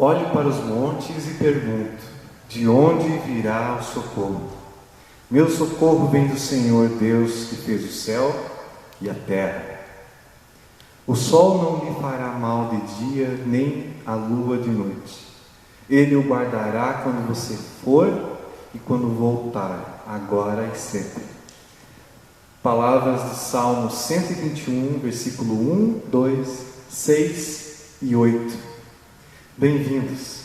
Olho para os montes e pergunto: de onde virá o socorro? Meu socorro vem do Senhor Deus, que fez o céu e a terra. O sol não lhe fará mal de dia, nem a lua de noite. Ele o guardará quando você for e quando voltar, agora e sempre. Palavras do Salmo 121, versículo 1, 2, 6 e 8. Bem-vindos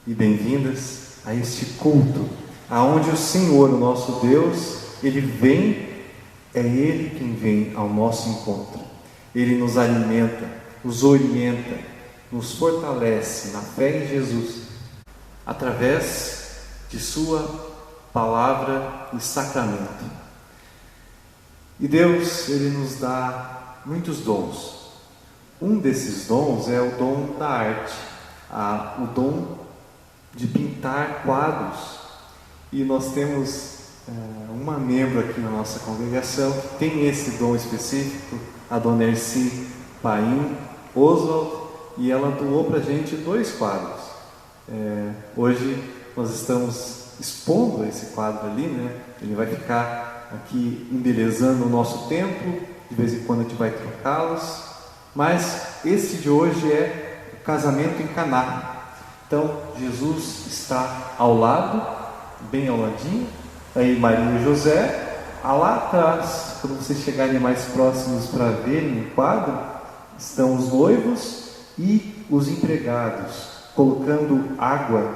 e bem-vindas a este culto, aonde o Senhor, o nosso Deus, Ele vem, é Ele quem vem ao nosso encontro. Ele nos alimenta, nos orienta, nos fortalece na fé em Jesus, através de Sua palavra e sacramento. E Deus, Ele nos dá muitos dons. Um desses dons é o dom da arte, o dom de pintar quadros. E nós temos uma membro aqui na nossa congregação que tem esse dom específico, a dona Erci Paim Oswald, e ela doou para a gente 2 quadros. Hoje nós estamos expondo esse quadro ali, né? Ele vai ficar aqui embelezando o nosso templo, de vez em quando a gente vai trocá-los. Mas esse de hoje é o casamento em Caná. Então, Jesus está ao lado, bem ao ladinho, aí Maria e José. Lá atrás, quando vocês chegarem mais próximos para verem o quadro, estão os noivos e os empregados, colocando água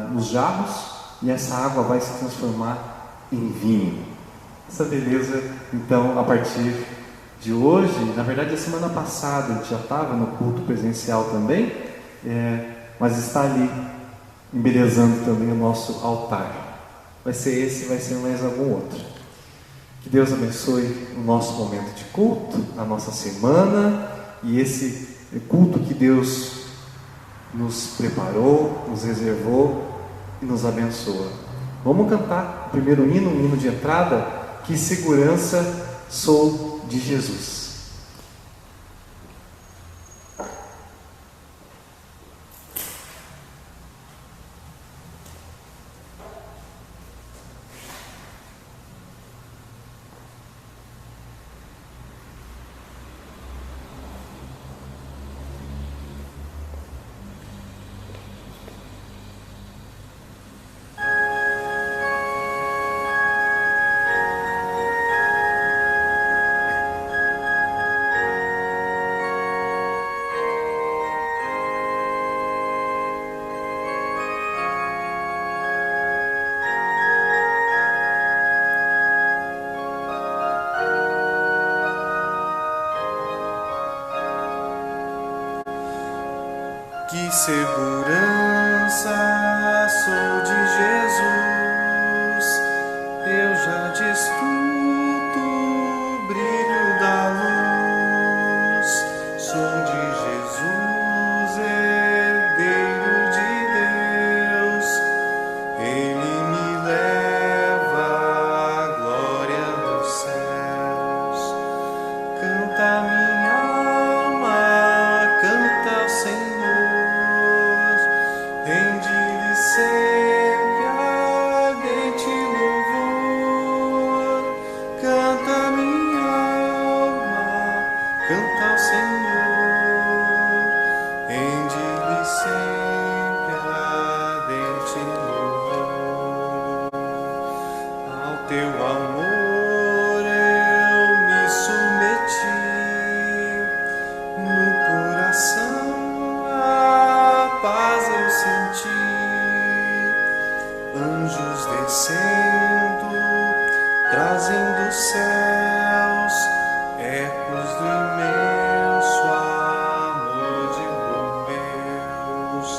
nos jarros, e essa água vai se transformar em vinho. Essa beleza, então, a partir de hoje, na verdade a semana passada a gente já estava no culto presencial também, mas está ali embelezando também o nosso altar. Vai ser esse, vai ser mais algum outro. Que Deus abençoe o nosso momento de culto, a nossa semana, e esse culto que Deus nos preparou, nos reservou e nos abençoa. Vamos cantar o primeiro hino, um hino de entrada: Que segurança sou de Jesus. Que segurança sou de Jesus, eu já desfruto o brilho da luz. Sou de Jesus, herdeiro de Deus, Ele me leva à glória dos céus. Canta minha alma, canta ao Senhor. Rende-lhe sempre ardente louvor. Canta minha alma, canta ao Senhor. Rende-lhe sempre ardente louvor. Ao teu amor eu me submeti, no coração a paz eu senti. Anjos descendo, trazendo os céus ecos do imenso amor de bom Deus.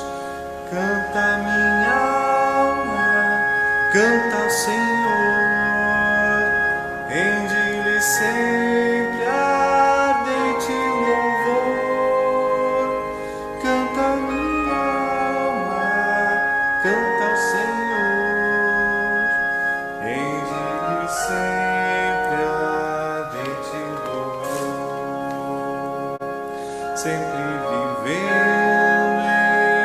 Canta minha alma, canta ao Senhor. Rende-lhe sempre ardente louvor. Canta minha alma, canta ao Senhor. Rende-lhe sempre ardente louvor. Sempre vivendo em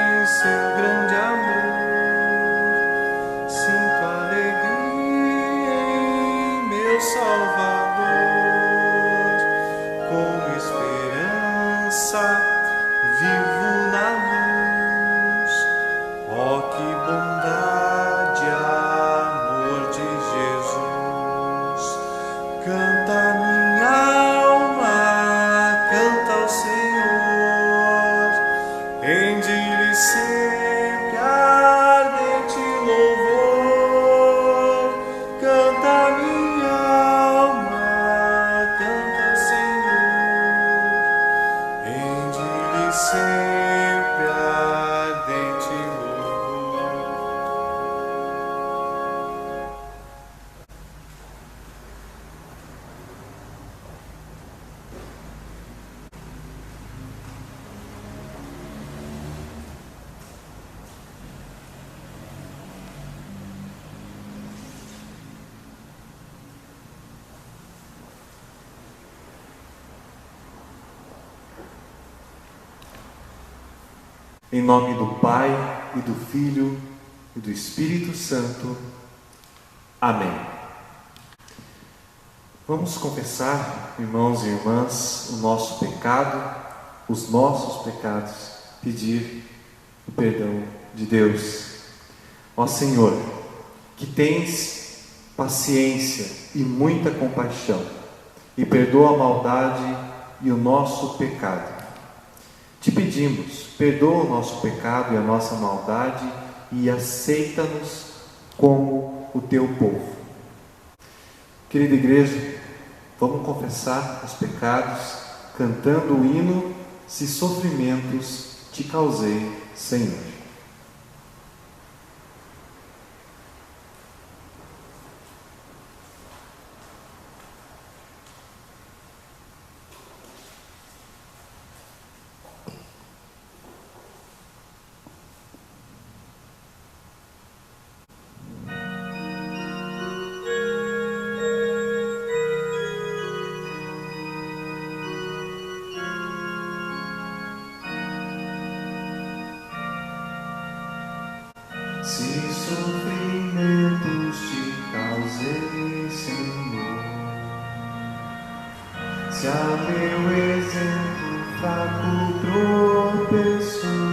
Em nome do Pai, e do Filho, e do Espírito Santo. Amém. Vamos confessar, irmãos e irmãs, o nosso pecado, os nossos pecados, pedir o perdão de Deus. Ó Senhor, que tens paciência e muita compaixão, e perdoa a maldade e o nosso pecado. Te pedimos, perdoa o nosso pecado e a nossa maldade e aceita-nos como o teu povo. Querida igreja, vamos confessar os pecados cantando o hino Se Sofrimentos Te Causei, Senhor. Se sofrimentos te causei, Senhor, se a meu exemplo fraco tropeçou,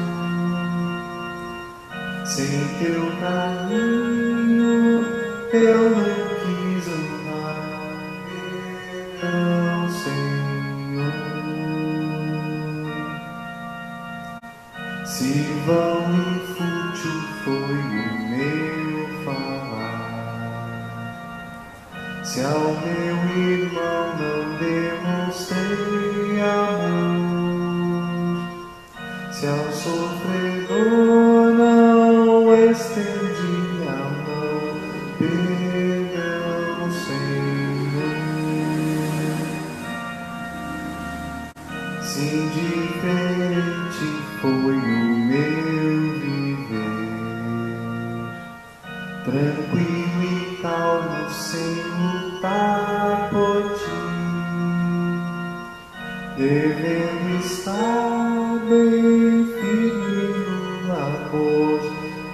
sem teu caminho eu não quis andar, não, Senhor. Se vão e fútil foi o meu falar, se ao meu irmão não demonstrei amor, se ao sofredor não estendi a mão, perdão, Senhor. Se indiferente foi o meu viver, tranquilo e calmo sem lutar por ti, devendo estar bem firme no amor,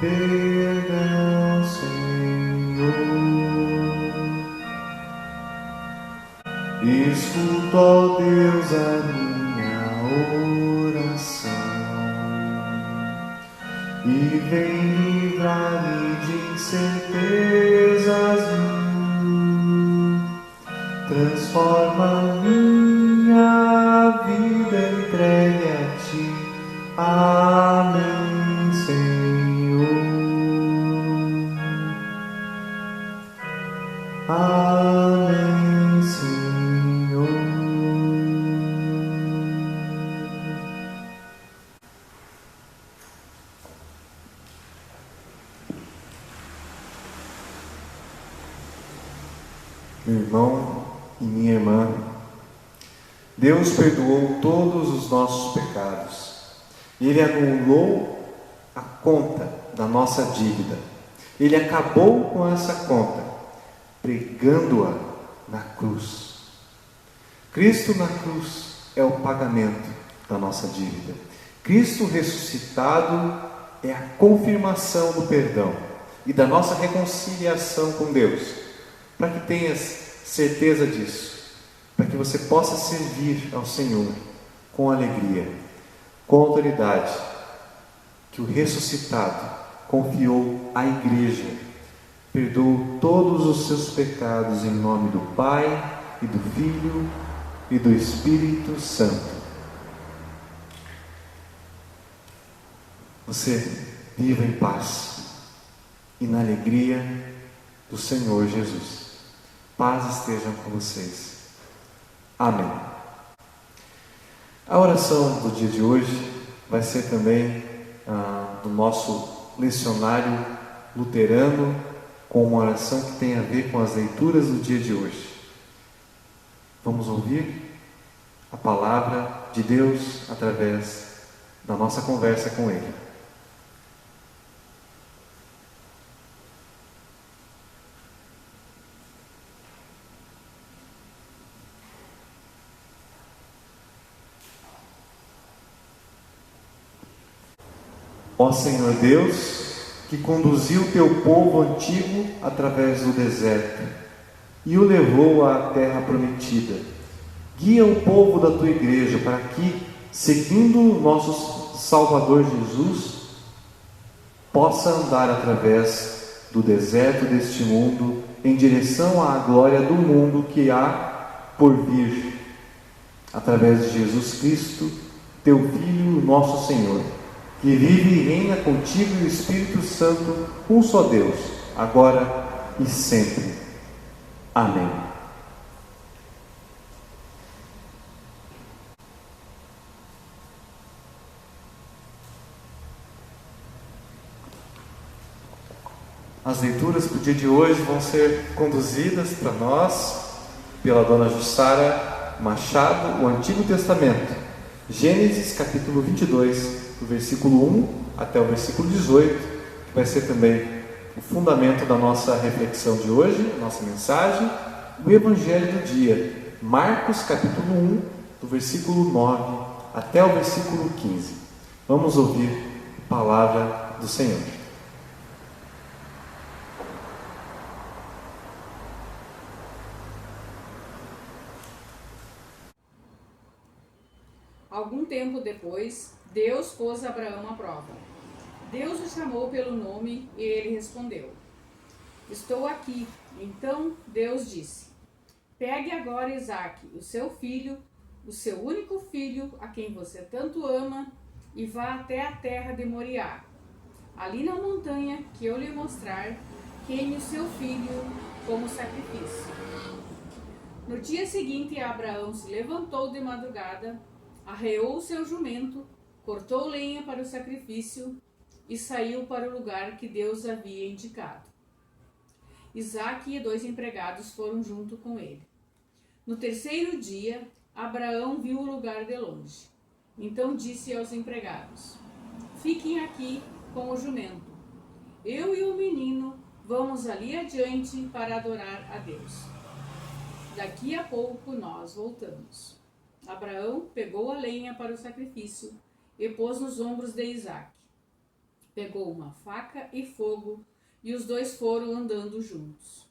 perdão, Senhor. Escuta, ó Deus, a minha oração e vem livrar-me de incertezas mil. Transforma minha vida entregue a ti. Amém, Senhor. Amém, Senhor. Meu irmão e minha irmã, Deus perdoou todos os nossos pecados. Ele anulou a conta da nossa dívida. Ele acabou com essa conta, pregando-a na cruz. Cristo na cruz é o pagamento da nossa dívida. Cristo ressuscitado é a confirmação do perdão e da nossa reconciliação com Deus. Para que tenhas certeza disso, para que você possa servir ao Senhor com alegria, com autoridade, que o ressuscitado confiou à igreja, perdoou todos os seus pecados em nome do Pai, e do Filho, e do Espírito Santo. Você viva em paz e na alegria do Senhor Jesus. Paz esteja com vocês. Amém. A oração do dia de hoje vai ser também do nosso lecionário luterano, com uma oração que tem a ver com as leituras do dia de hoje. Vamos ouvir a palavra de Deus através da nossa conversa com Ele. Ó Senhor Deus, que conduziu teu povo antigo através do deserto e o levou à terra prometida, guia o povo da tua igreja para que, seguindo nosso Salvador Jesus, possa andar através do deserto deste mundo em direção à glória do mundo que há por vir, através de Jesus Cristo, teu Filho, nosso Senhor, que vive e reina contigo e o Espírito Santo, um só Deus, agora e sempre. Amém. As leituras para o dia de hoje vão ser conduzidas para nós pela dona Jussara Machado, o Antigo Testamento, Gênesis capítulo 22, do versículo 1 até o versículo 18, que vai ser também o fundamento da nossa reflexão de hoje, nossa mensagem, o Evangelho do dia, Marcos capítulo 1, do versículo 9 até o versículo 15. Vamos ouvir a palavra do Senhor. Algum tempo depois, Deus pôs Abraão à prova. Deus o chamou pelo nome e ele respondeu: Estou aqui. Então Deus disse: Pegue agora Isaque, o seu filho, o seu único filho, a quem você tanto ama, e vá até a terra de Moriá. Ali na montanha que eu lhe mostrar, queime o seu filho como sacrifício. No dia seguinte, Abraão se levantou de madrugada, arreou o seu jumento, cortou lenha para o sacrifício e saiu para o lugar que Deus havia indicado. Isaque e 2 empregados foram junto com ele. No terceiro dia, Abraão viu o lugar de longe. Então disse aos empregados: Fiquem aqui com o jumento. Eu e o menino vamos ali adiante para adorar a Deus. Daqui a pouco nós voltamos. Abraão pegou a lenha para o sacrifício e pôs nos ombros de Isaque. Pegou uma faca e fogo, e os dois foram andando juntos.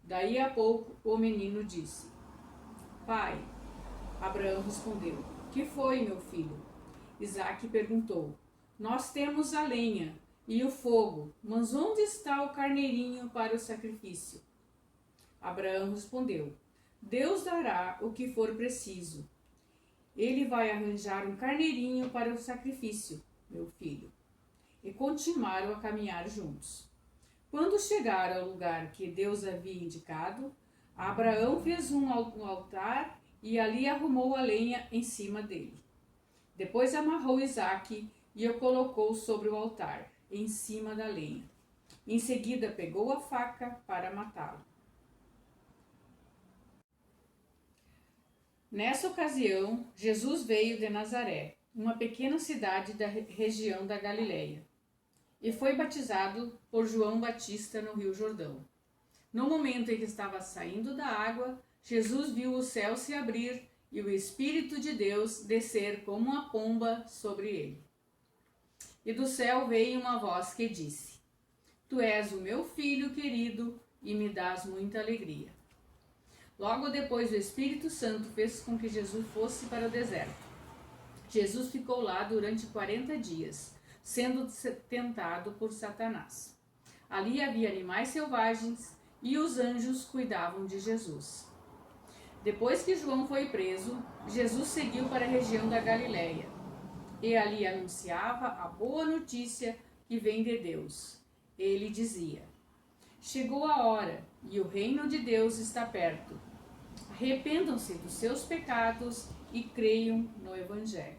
Daí a pouco o menino disse: Pai. Abraão respondeu: Que foi, meu filho? Isaque perguntou: Nós temos a lenha e o fogo, mas onde está o carneirinho para o sacrifício? Abraão respondeu: Deus dará o que for preciso. Ele vai arranjar um carneirinho para o sacrifício, meu filho. E continuaram a caminhar juntos. Quando chegaram ao lugar que Deus havia indicado, Abraão fez um altar e ali arrumou a lenha em cima dele. Depois amarrou Isaque e o colocou sobre o altar, em cima da lenha. Em seguida pegou a faca para matá-lo. Nessa ocasião, Jesus veio de Nazaré, uma pequena cidade da região da Galileia, e foi batizado por João Batista no Rio Jordão. No momento em que estava saindo da água, Jesus viu o céu se abrir e o Espírito de Deus descer como uma pomba sobre ele. E do céu veio uma voz que disse: Tu és o meu filho querido e me dás muita alegria. Logo depois, o Espírito Santo fez com que Jesus fosse para o deserto. Jesus ficou lá durante 40 dias, sendo tentado por Satanás. Ali havia animais selvagens e os anjos cuidavam de Jesus. Depois que João foi preso, Jesus seguiu para a região da Galileia e ali anunciava a boa notícia que vem de Deus. Ele dizia: Chegou a hora e o reino de Deus está perto. Arrependam-se dos seus pecados e creiam no Evangelho.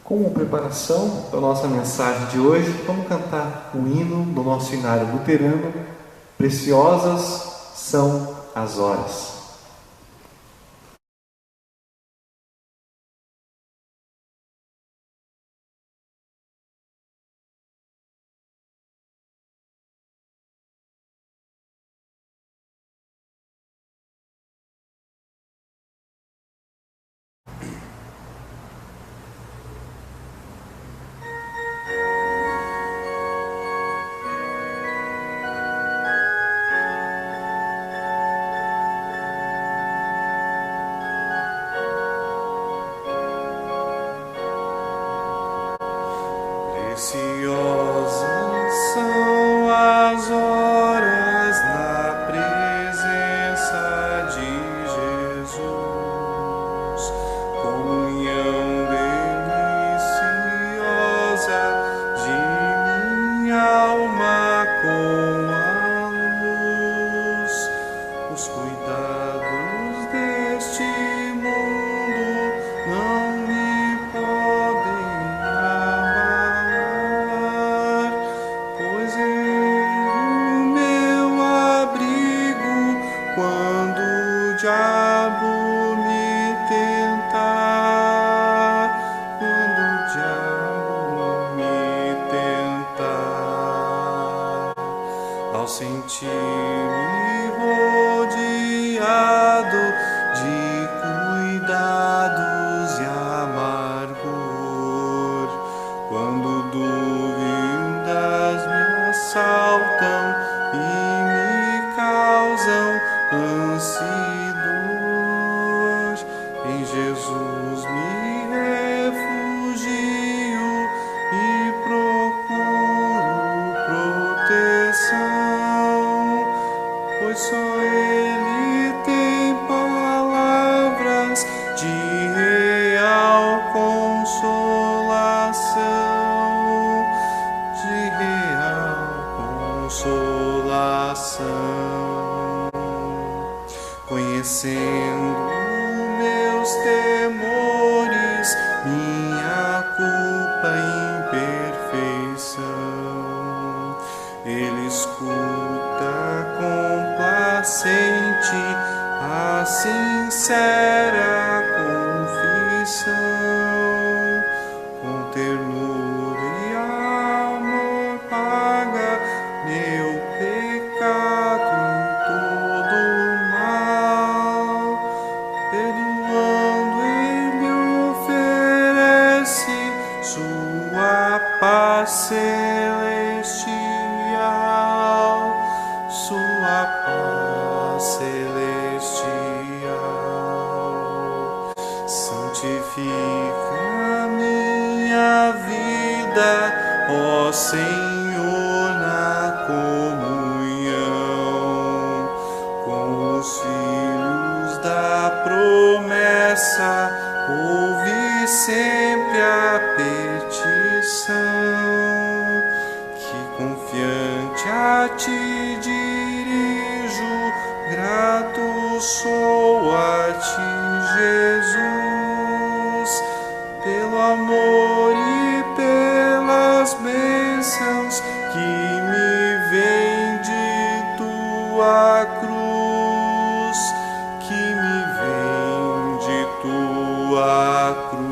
Como preparação para a nossa mensagem de hoje, vamos cantar o hino do nosso inário luterano, Preciosas são as horas. Preciosas são as horas na presença de Jesus, comunhão deliciosa de minha alma com a luz. Os cuidados deste mundo não me podem abalar, pois Ele é o meu abrigo quando o diabo me tentar, quando o diabo me tentar. Ao sentir-me rodeado de cuidados e amargor, quando dúvidas me assaltam e me causam ânsia e dor, em Jesus me refugio e procuro proteção, pois só Ele tem palavras de real consolação, de real consolação. Conhecendo meus temores, minha culpa e imperfeição, Ele escuta complacente a sincera confissão, com ternura e amor paga meu pecado e todo mal, perdoando Ele oferece sua paz celestial, sua paz celestial. Santifica minha vida, ó Senhor, na comunhão com os filhos da promessa. Ouve sempre a petição, que confiante a ti dirijo, grato sou a ti, Jesus, pelo amor e pelas bênçãos que me vêm de tua cruz, que me vêm de tua cruz.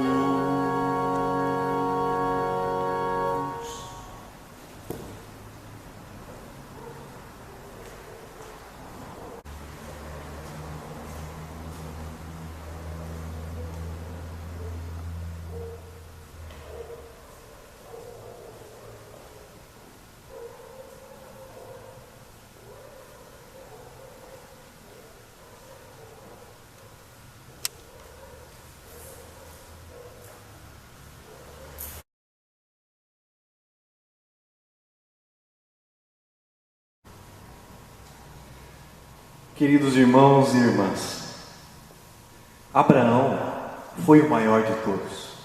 Queridos irmãos e irmãs, Abraão foi o maior de todos.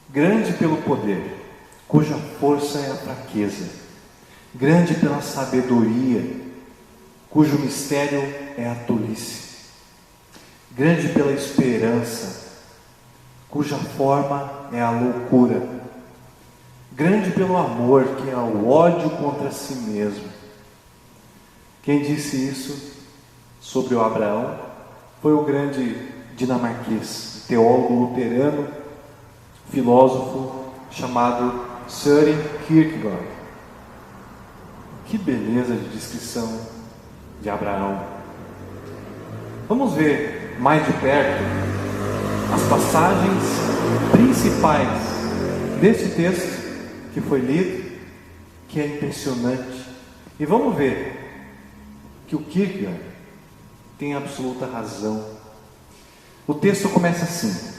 Grande pelo poder, cuja força é a fraqueza. Grande pela sabedoria, cujo mistério é a tolice. Grande pela esperança, cuja forma é a loucura. Grande pelo amor, que é o ódio contra si mesmo. Quem disse isso sobre o Abraão foi o grande dinamarquês, teólogo luterano, filósofo chamado Søren Kierkegaard. Que beleza de descrição de Abraão. Vamos ver mais de perto as passagens principais desse texto que foi lido, que é impressionante. E vamos ver que o Kierkegaard tem absoluta razão. O texto começa assim: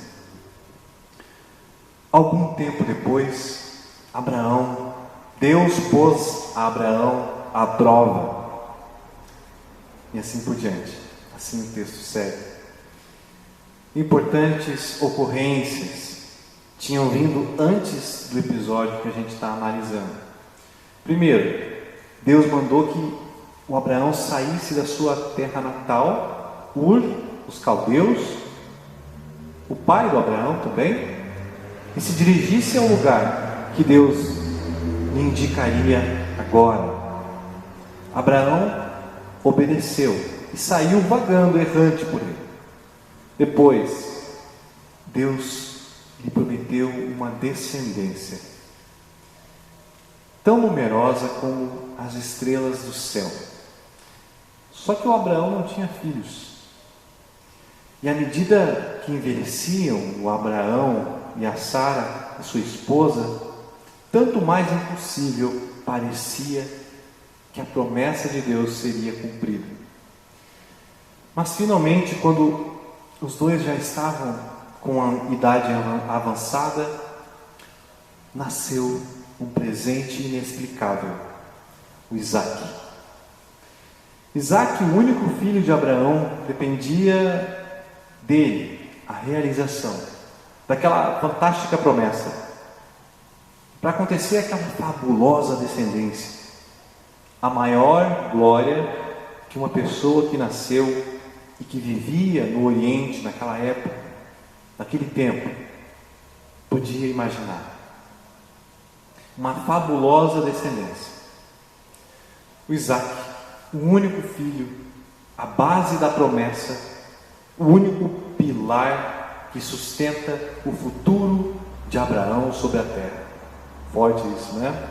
Algum tempo depois, Deus pôs a Abraão à prova. E assim por diante. Assim o texto segue. Importantes ocorrências tinham vindo antes do episódio que a gente está analisando. Primeiro, Deus mandou que o Abraão saísse da sua terra natal, Ur, os caldeus, o pai do Abraão também, e se dirigisse ao lugar que Deus lhe indicaria agora. Abraão obedeceu e saiu vagando, errante por ele. Depois, Deus lhe prometeu uma descendência tão numerosa como as estrelas do céu. Só que o Abraão não tinha filhos. E à medida que envelheciam o Abraão e a Sara, a sua esposa, tanto mais impossível parecia que a promessa de Deus seria cumprida. Mas finalmente, quando os dois já estavam com a idade avançada, nasceu um presente inexplicável, o Isaque. Isaque, o único filho de Abraão, dependia dele, a realização daquela fantástica promessa, para acontecer aquela fabulosa descendência, a maior glória que uma pessoa que nasceu e que vivia no Oriente naquela época, naquele tempo, podia imaginar. Uma fabulosa descendência. O Isaque, o único filho, a base da promessa, o único pilar que sustenta o futuro de Abraão sobre a terra. Forte isso, né?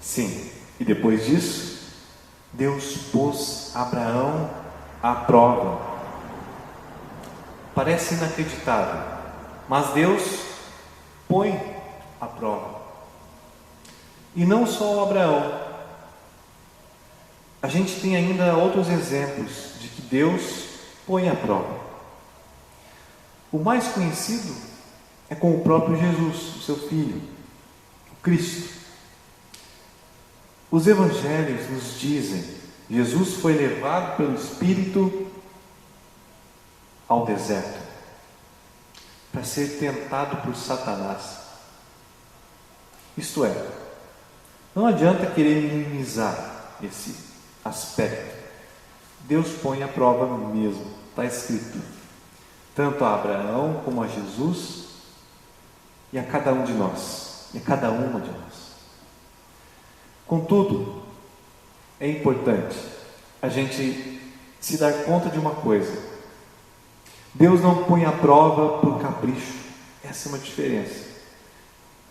Sim, e depois disso, Deus pôs Abraão à prova. Parece inacreditável, mas Deus põe à prova. E não só o Abraão. A gente tem ainda outros exemplos de que Deus põe à prova. O mais conhecido é com o próprio Jesus, o seu Filho, o Cristo. Os evangelhos nos dizem: Jesus foi levado pelo Espírito ao deserto para ser tentado por Satanás. Isto é, não adianta querer minimizar esse aspecto. Deus põe à prova mesmo, está escrito, tanto a Abraão como a Jesus e a cada um de nós, e a cada uma de nós. Contudo, é importante a gente se dar conta de uma coisa: Deus não põe à prova por capricho. Essa é uma diferença.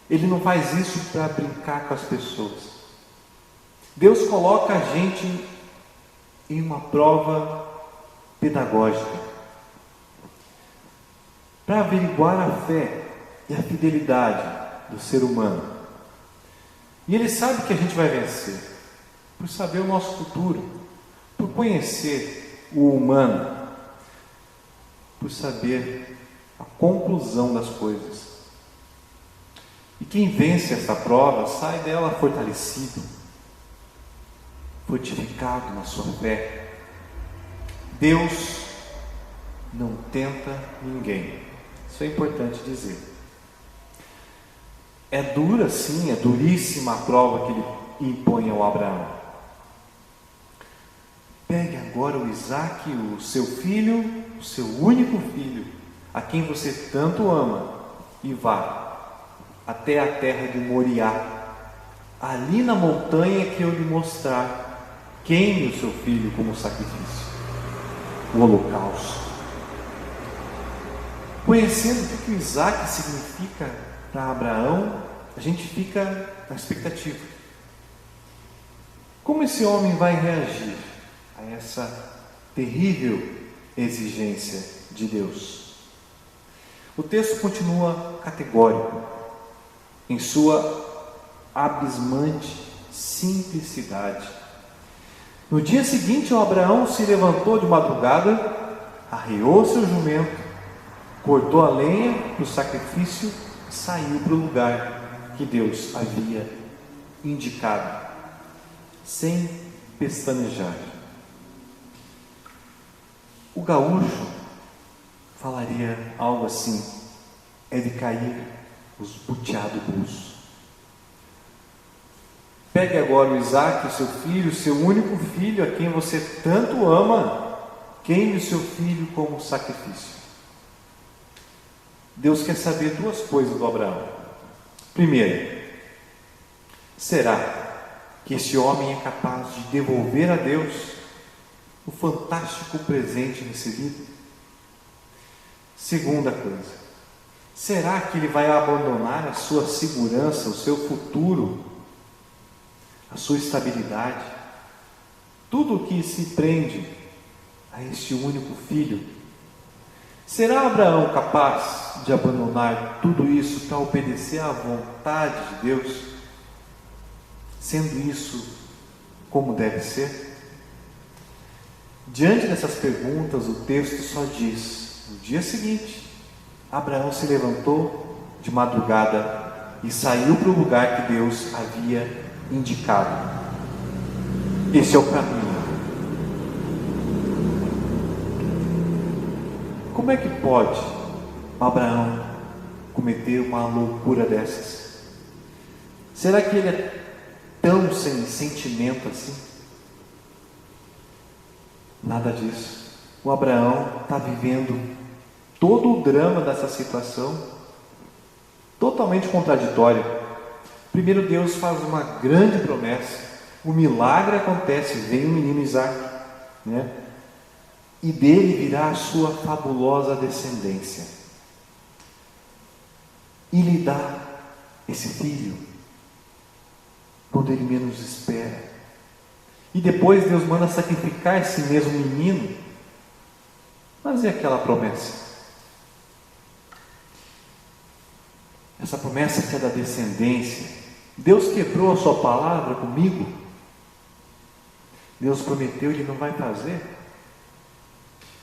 Ele não faz isso para brincar com as pessoas. Deus coloca a gente em uma prova pedagógica para averiguar a fé e a fidelidade do ser humano. E Ele sabe que a gente vai vencer por saber o nosso futuro, por conhecer o humano, por saber a conclusão das coisas. E quem vence essa prova sai dela fortalecido, fortificado na sua fé. Deus não tenta ninguém. Isso é importante dizer. É dura, sim, é duríssima a prova que Ele impõe ao Abraão. Pegue agora o Isaque, o seu filho, o seu único filho, a quem você tanto ama, e vá até a terra de Moriá. Ali na montanha que eu lhe mostrar, queime o seu filho como sacrifício, o holocausto. Conhecendo o que o Isaque significa para Abraão, a gente fica na expectativa. Como esse homem vai reagir a essa terrível exigência de Deus? O texto continua categórico em sua abismante simplicidade. No dia seguinte, o Abraão se levantou de madrugada, arreou seu jumento cortou a lenha para o sacrifício e saiu para o lugar que Deus havia indicado, sem pestanejar. O gaúcho falaria algo assim: é de cair os buteados. Pegue agora o Isaac, seu filho, seu único filho, a quem você tanto ama, queime o seu filho como sacrifício. Deus quer saber duas coisas do Abraão. Primeiro, será que esse homem é capaz de devolver a Deus o fantástico presente recebido? Segunda coisa, será que ele vai abandonar a sua segurança, o seu futuro, a sua estabilidade, tudo o que se prende a este único filho? Será Abraão capaz de abandonar tudo isso para obedecer à vontade de Deus, sendo isso como deve ser? Diante dessas perguntas, o texto só diz: no dia seguinte, Abraão se levantou de madrugada e saiu para o lugar que Deus havia indicado. Esse é o caminho. Como é que pode Abraão cometer uma loucura dessas? Será que ele é tão sem sentimento assim? Nada disso. O Abraão está vivendo todo o drama dessa situação, totalmente contraditório. Primeiro, Deus faz uma grande promessa, o milagre acontece, vem o menino Isaac, né? E dele virá a sua fabulosa descendência, e lhe dá esse filho quando ele menos espera. E depois Deus manda sacrificar esse mesmo menino. Mas e aquela promessa? Essa promessa que é da descendência. Deus quebrou a sua palavra comigo? Deus prometeu e ele não vai fazer?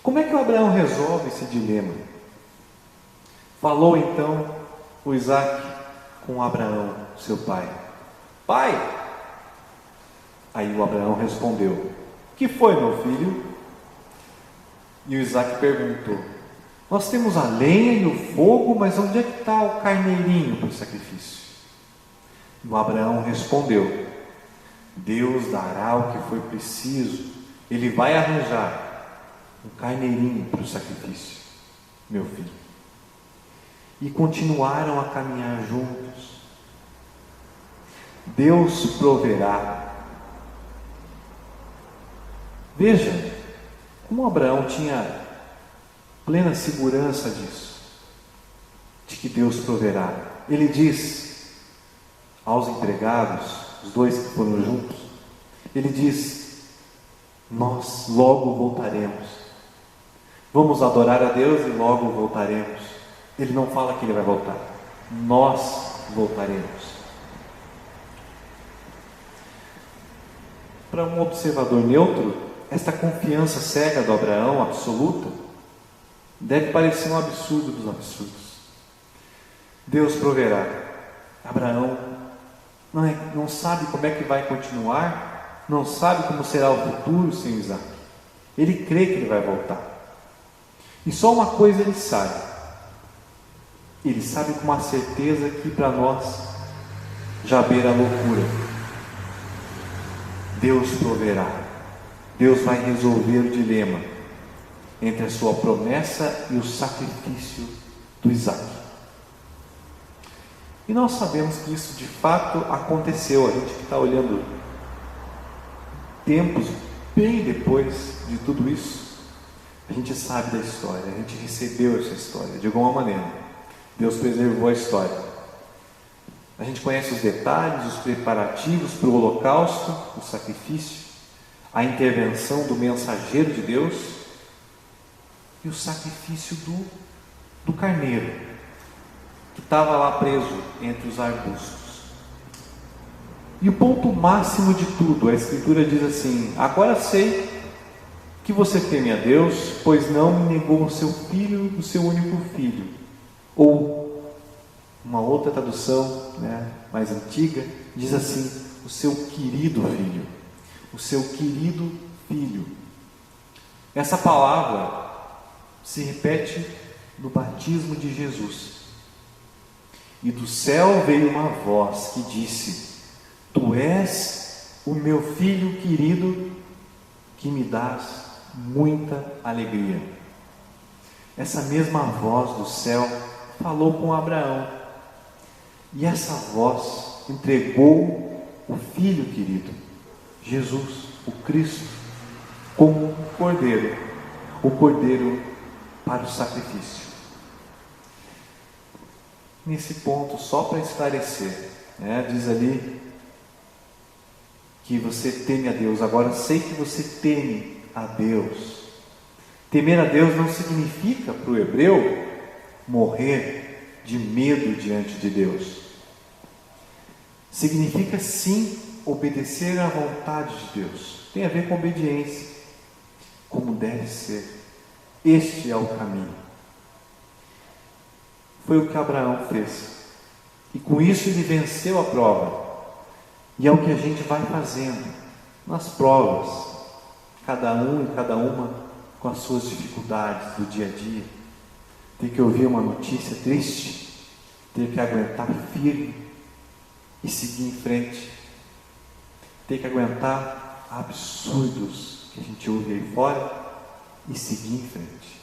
Como é que o Abraão resolve esse dilema? Falou então o Isaac com Abraão, seu pai: Pai! Aí o Abraão respondeu: Que foi, meu filho? E o Isaac perguntou: Nós temos a lenha e o fogo, mas onde é que está o carneirinho para o sacrifício? E o Abraão respondeu: Deus dará o que for preciso, Ele vai arranjar um carneirinho para o sacrifício, meu filho. E continuaram a caminhar juntos. Deus proverá. Veja como Abraão tinha plena segurança disso, de que Deus proverá. Ele diz aos empregados, os dois que foram juntos, ele diz: Nós logo voltaremos. Vamos adorar a Deus e logo voltaremos. Ele não fala que ele vai voltar. Nós voltaremos. Para um observador neutro, esta confiança cega do Abraão, absoluta, deve parecer um absurdo dos absurdos. Deus proverá. Abraão não sabe como é que vai continuar, não sabe como será o futuro sem Isaac. Ele crê que ele vai voltar. E só uma coisa ele sabe com uma certeza que para nós já beira a loucura: Deus proverá. Deus vai resolver o dilema entre a sua promessa e o sacrifício do Isaac. E nós sabemos que isso de fato aconteceu. A gente que está olhando tempos bem depois de tudo isso, a gente sabe da história, a gente recebeu essa história de alguma maneira. Deus preservou a história. A gente conhece os detalhes, os preparativos para o holocausto, o sacrifício, a intervenção do mensageiro de Deus e o sacrifício do carneiro, que estava lá preso entre os arbustos. E o ponto máximo de tudo, a Escritura diz assim: agora sei que você teme a Deus, pois não me negou o seu filho, o seu único filho. Ou, uma outra tradução, mais antiga, diz assim: o seu querido filho. O seu querido filho. Essa palavra se repete no batismo de Jesus. E do céu veio uma voz que disse: Tu és o meu filho querido, que me dás muita alegria. Essa mesma voz do céu falou com Abraão. E essa voz entregou o filho querido, Jesus, o Cristo, como um cordeiro, o cordeiro para o sacrifício. Nesse ponto, só para esclarecer, diz ali que você teme a Deus. Agora, sei que você teme a Deus. Temer a Deus não significa para o hebreu morrer de medo diante de Deus. Significa sim obedecer à vontade de Deus. Tem a ver com obediência, como deve ser. Este é o caminho. Foi o que Abraão fez. E com isso ele venceu a prova. E é o que a gente vai fazendo nas provas, cada um e cada uma com as suas dificuldades do dia a dia. Ter que ouvir uma notícia triste, ter que aguentar firme e seguir em frente. Ter que aguentar absurdos que a gente ouve aí fora e seguir em frente.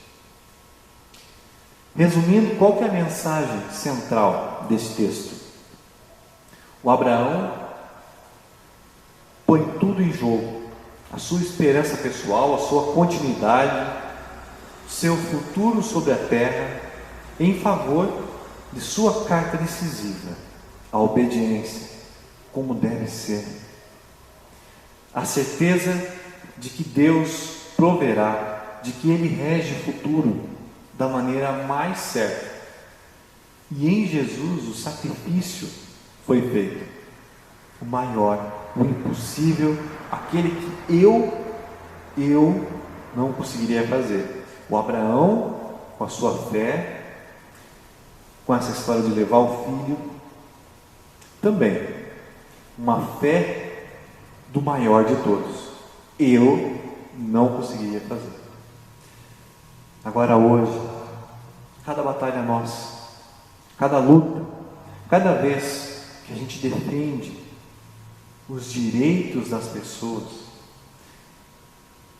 Resumindo, qual que é a mensagem central desse texto? O Abraão põe tudo em jogo, a sua esperança pessoal, a sua continuidade, seu futuro sobre a terra, em favor de sua carta decisiva, a obediência, como deve ser. A certeza de que Deus proverá, de que Ele rege o futuro da maneira mais certa. E em Jesus o sacrifício foi feito, o maior, o impossível, aquele que eu não conseguiria fazer. O Abraão, com a sua fé, com essa história de levar o filho, também uma fé do maior de todos. Eu não conseguiria fazer. Agora hoje, cada batalha nossa, cada luta, cada vez que a gente defende os direitos das pessoas,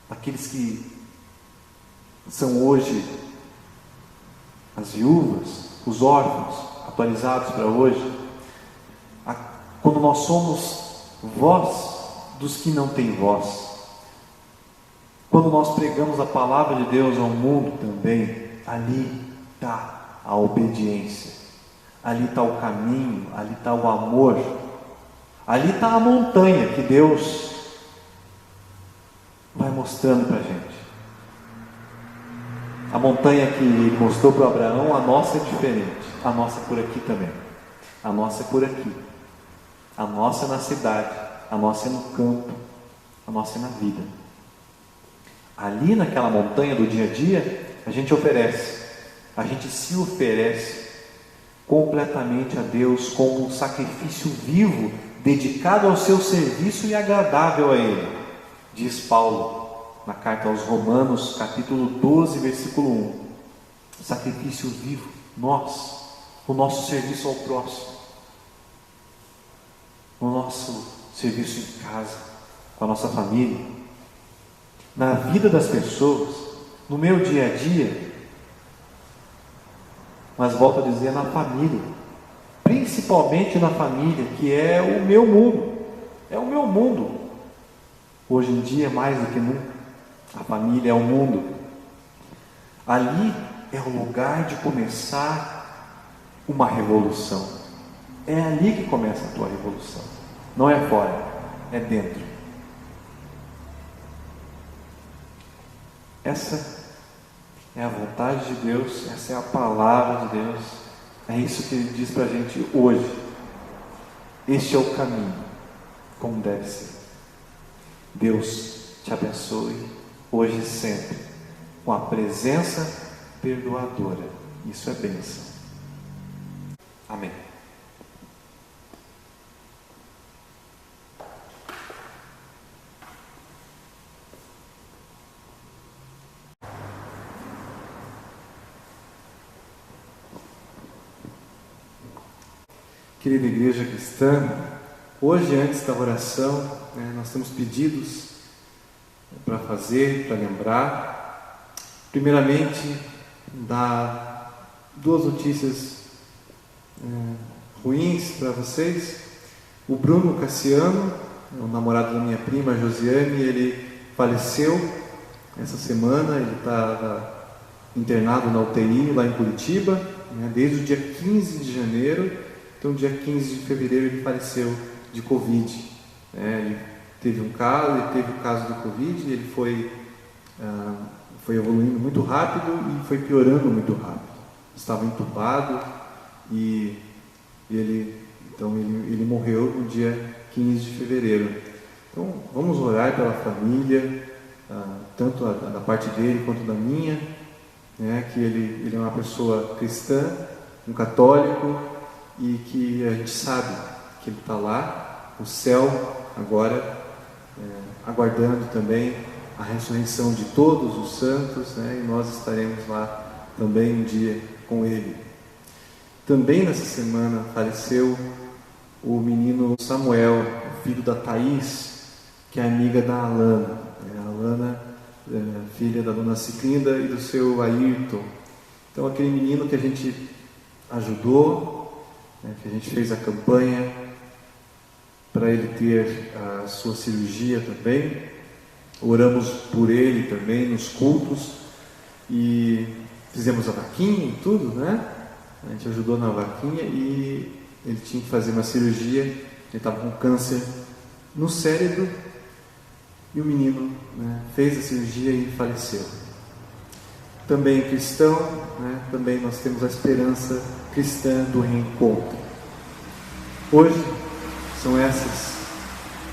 aqueles que são hoje as viúvas, os órfãos, atualizados para hoje, quando nós somos voz dos que não têm voz, quando nós pregamos a palavra de Deus ao mundo também, ali está a obediência, ali está o caminho, ali está o amor, ali está a montanha que Deus vai mostrando para a gente. A montanha que Ele mostrou para Abraão, a nossa é diferente. A nossa é por aqui também. A nossa é por aqui. A nossa é na cidade. A nossa é no campo. A nossa é na vida. Ali naquela montanha do dia a dia, a gente oferece. A gente se oferece completamente a Deus como um sacrifício vivo, dedicado ao seu serviço e agradável a Ele. Diz Paulo na carta aos Romanos, capítulo 12, versículo 1. Sacrifício vivo, nós, o nosso serviço ao próximo, o nosso serviço em casa, com a nossa família, na vida das pessoas, no meu dia a dia, mas volto a dizer, na família, principalmente na família, que é o meu mundo, é o meu mundo, hoje em dia mais do que nunca. A família é o mundo. Ali é o lugar de começar uma revolução. É ali que começa a tua revolução. Não é fora, é dentro. Essa é a vontade de Deus, essa é a palavra de Deus. É isso que Ele diz para a gente hoje. Este é o caminho, como deve ser. Deus te abençoe hoje e sempre, com a presença perdoadora. Isso é bênção. Amém. Querida Igreja Cristã, hoje, antes da oração, nós temos pedidos para fazer, para lembrar. Primeiramente, dar duas notícias ruins para vocês. O Bruno Cassiano, o namorado da minha prima Josiane, ele faleceu essa semana. Ele está internado na UTI lá em Curitiba, desde o dia 15 de janeiro. Então, dia 15 de fevereiro, ele faleceu de Covid. Ele teve o caso do Covid, ele foi evoluindo muito rápido e foi piorando muito rápido. Estava entubado e ele morreu no dia 15 de fevereiro. Então, vamos orar pela família, tanto da parte dele quanto da minha, que ele é uma pessoa cristã, um católico, e que a gente sabe que ele está lá, no céu, agora, aguardando também a ressurreição de todos os santos, e nós estaremos lá também um dia com ele. Também nessa semana faleceu o menino Samuel, filho da Thaís, que é amiga da Alana. A Alana, filha da dona Ciclinda e do seu Ayrton. Então, aquele menino que a gente ajudou, que a gente fez a campanha para ele ter a sua cirurgia também. Oramos por ele também nos cultos e fizemos a vaquinha e tudo, A gente ajudou na vaquinha e ele tinha que fazer uma cirurgia. Ele estava com câncer no cérebro e o menino fez a cirurgia e faleceu. Também cristão, também nós temos a esperança cristã do reencontro. Hoje são essas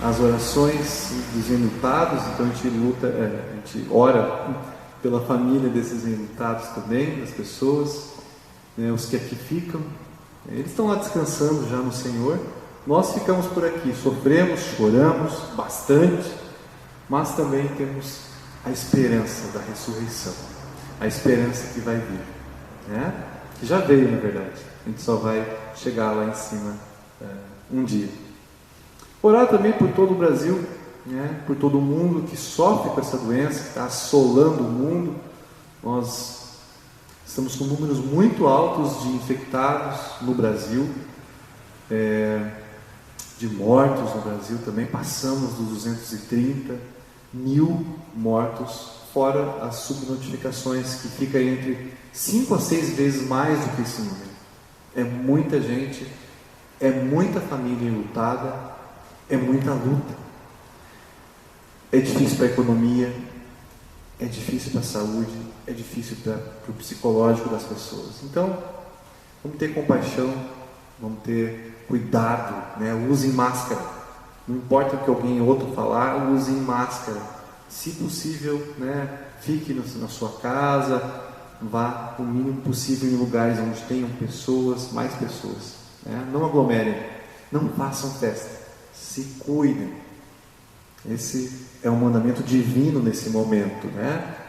as orações dos enlutados. Então a gente ora pela família desses enlutados também, das pessoas, os que aqui ficam. Eles estão lá descansando já no Senhor. Nós ficamos por aqui, sofremos, choramos bastante, mas também temos a esperança da ressurreição, a esperança que vai vir, que já veio, na verdade. A gente só vai chegar lá em cima um dia. Orar também por todo o Brasil, por todo o mundo que sofre com essa doença, que está assolando o mundo. Nós estamos com números muito altos de infectados no Brasil, de mortos no Brasil também. Passamos dos 230 mil mortos, fora as subnotificações, que fica entre 5 a 6 vezes mais do que esse número. É muita gente, é muita família enlutada, é muita luta. É difícil para a economia, é difícil para a saúde, é difícil para o psicológico das pessoas. Então, vamos ter compaixão, vamos ter cuidado, usem máscara. Não importa o que alguém outro falar, usem máscara. Se possível, fique na sua casa, vá o mínimo possível em lugares onde tenham pessoas, mais pessoas. Não aglomerem, não façam festa, se cuidem. Esse é um mandamento divino nesse momento,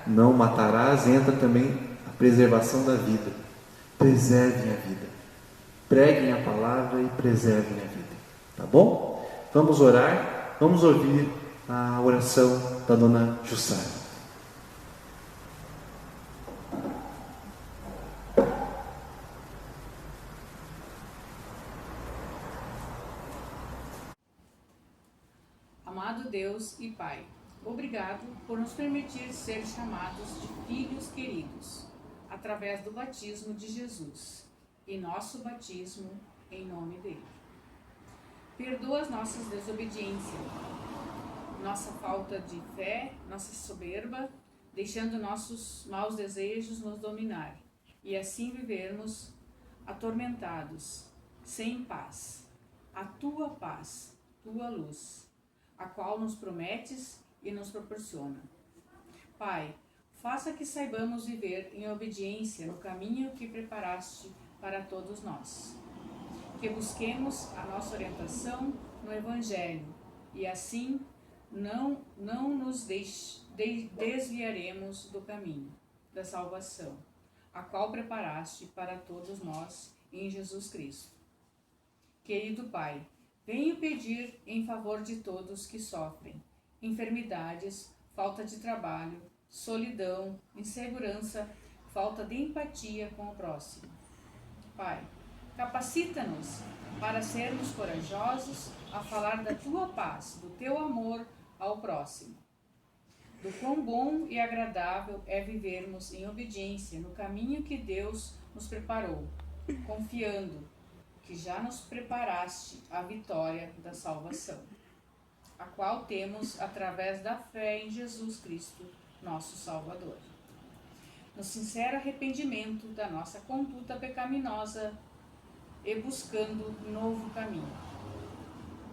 Não matarás, entra também a preservação da vida. Preservem a vida, preguem a palavra e preservem a vida, tá bom? Vamos orar, vamos ouvir a oração da dona Jussara. Amado Deus e Pai, obrigado por nos permitir ser chamados de filhos queridos, através do batismo de Jesus e nosso batismo em nome dele. Perdoa as nossas desobediências, nossa falta de fé, nossa soberba, deixando nossos maus desejos nos dominar e assim vivermos atormentados, sem paz. A tua paz, tua luz, a qual nos prometes e nos proporciona. Pai, faça que saibamos viver em obediência no caminho que preparaste para todos nós. Que busquemos a nossa orientação no Evangelho e assim não nos desviaremos do caminho da salvação, a qual preparaste para todos nós em Jesus Cristo. Querido Pai, venho pedir em favor de todos que sofrem enfermidades, falta de trabalho, solidão, insegurança, falta de empatia com o próximo. Pai, capacita-nos para sermos corajosos a falar da Tua paz, do Teu amor ao próximo. Do quão bom e agradável é vivermos em obediência no caminho que Deus nos preparou, confiando que já nos preparaste a vitória da salvação, a qual temos através da fé em Jesus Cristo, nosso Salvador. No sincero arrependimento da nossa conduta pecaminosa e buscando novo caminho.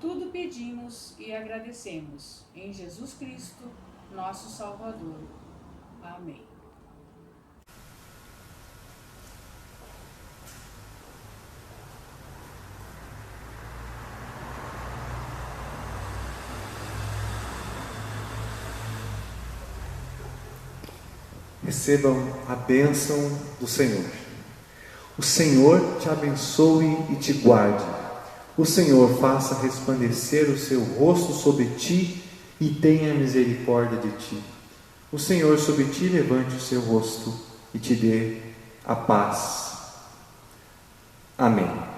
Tudo pedimos e agradecemos em Jesus Cristo, nosso Salvador. Amém. Recebam a bênção do Senhor. O Senhor te abençoe e te guarde. O Senhor faça resplandecer o seu rosto sobre ti e tenha misericórdia de ti. O Senhor sobre ti levante o seu rosto e te dê a paz. Amém.